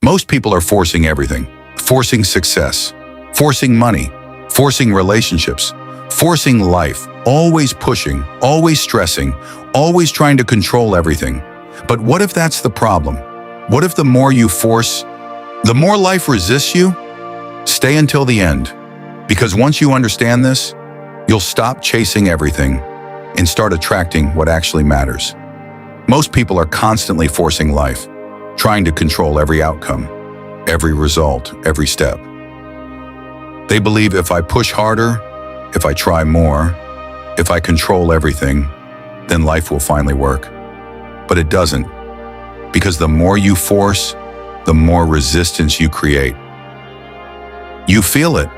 Most people are forcing everything, forcing success, forcing money, forcing relationships, forcing life, always pushing, always stressing, always trying to control everything. But what if that's the problem? What if the more you force, the more life resists you? Stay until the end, because once you understand this, you'll stop chasing everything and start attracting what actually matters. Most people are constantly forcing life, trying to control every outcome, every result, every step. They believe if I push harder, if I try more, if I control everything, then life will finally work. But it doesn't, because the more you force, the more resistance you create. You feel it.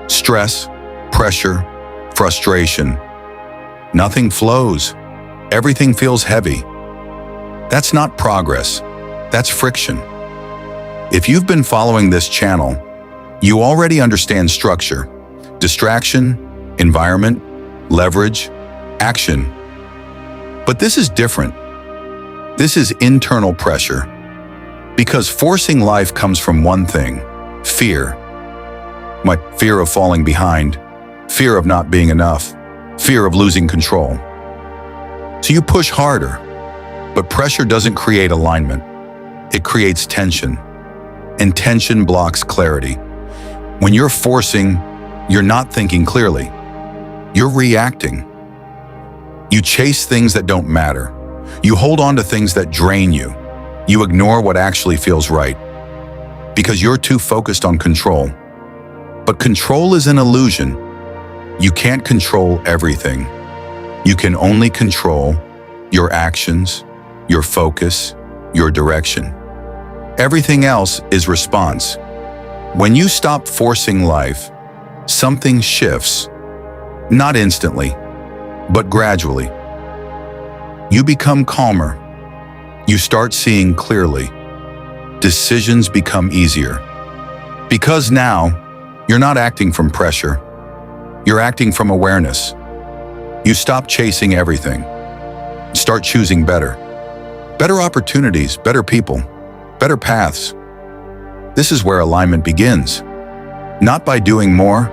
Stress, pressure, frustration. Nothing flows. Everything feels heavy. That's not progress. That's friction. If you've been following this channel, you already understand structure, distraction, environment, leverage, action. But this is different. This is internal pressure. Because forcing life comes from one thing: fear. My fear of falling behind, fear of not being enough, fear of losing control. So you push harder, but pressure doesn't create alignment. It creates tension, and tension blocks clarity. When you're forcing, you're not thinking clearly. You're reacting. You chase things that don't matter. You hold on to things that drain you. You ignore what actually feels right, because you're too focused on control. But control is an illusion. You can't control everything. You can only control your actions, your focus, your direction. Everything else is response. When you stop forcing life, something shifts. Not instantly, but gradually. You become calmer. You start seeing clearly. Decisions become easier. Because now, you're not acting from pressure. You're acting from awareness. You stop chasing everything. Start choosing better. Better opportunities, better people, better paths. This is where alignment begins. Not by doing more,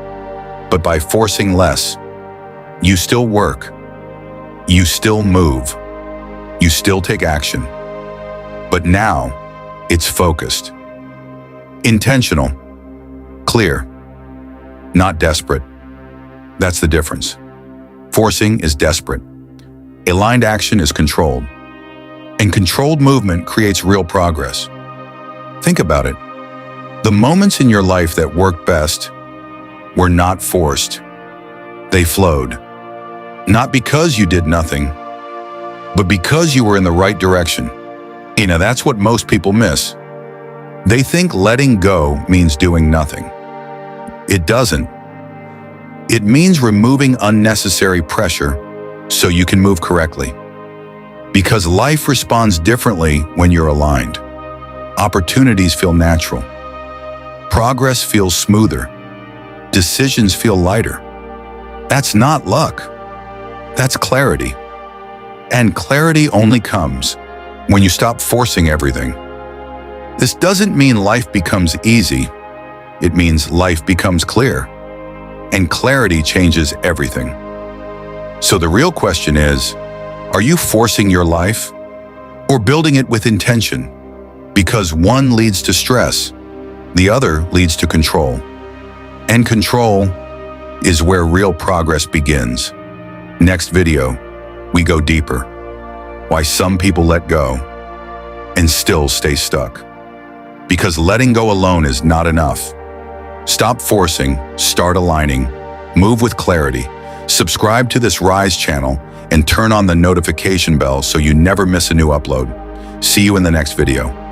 but by forcing less. You still work. You still move. You still take action. But now, it's focused. Intentional. Clear. Not desperate. That's the difference. Forcing is desperate. Aligned action is controlled. And controlled movement creates real progress. Think about it. The moments in your life that worked best were not forced. They flowed. Not because you did nothing, but because you were in the right direction. That's what most people miss. They think letting go means doing nothing. It doesn't. It means removing unnecessary pressure so you can move correctly. Because life responds differently when you're aligned. Opportunities feel natural. Progress feels smoother. Decisions feel lighter. That's not luck. That's clarity. And clarity only comes when you stop forcing everything. This doesn't mean life becomes easy. It means life becomes clear. And clarity changes everything. So the real question is, are you forcing your life or building it with intention? Because one leads to stress, the other leads to control. And control is where real progress begins. Next video, we go deeper. Why some people let go and still stay stuck. Because letting go alone is not enough. Stop forcing, start aligning, move with clarity. Subscribe to this Rise channel and turn on the notification bell so you never miss a new upload. See you in the next video.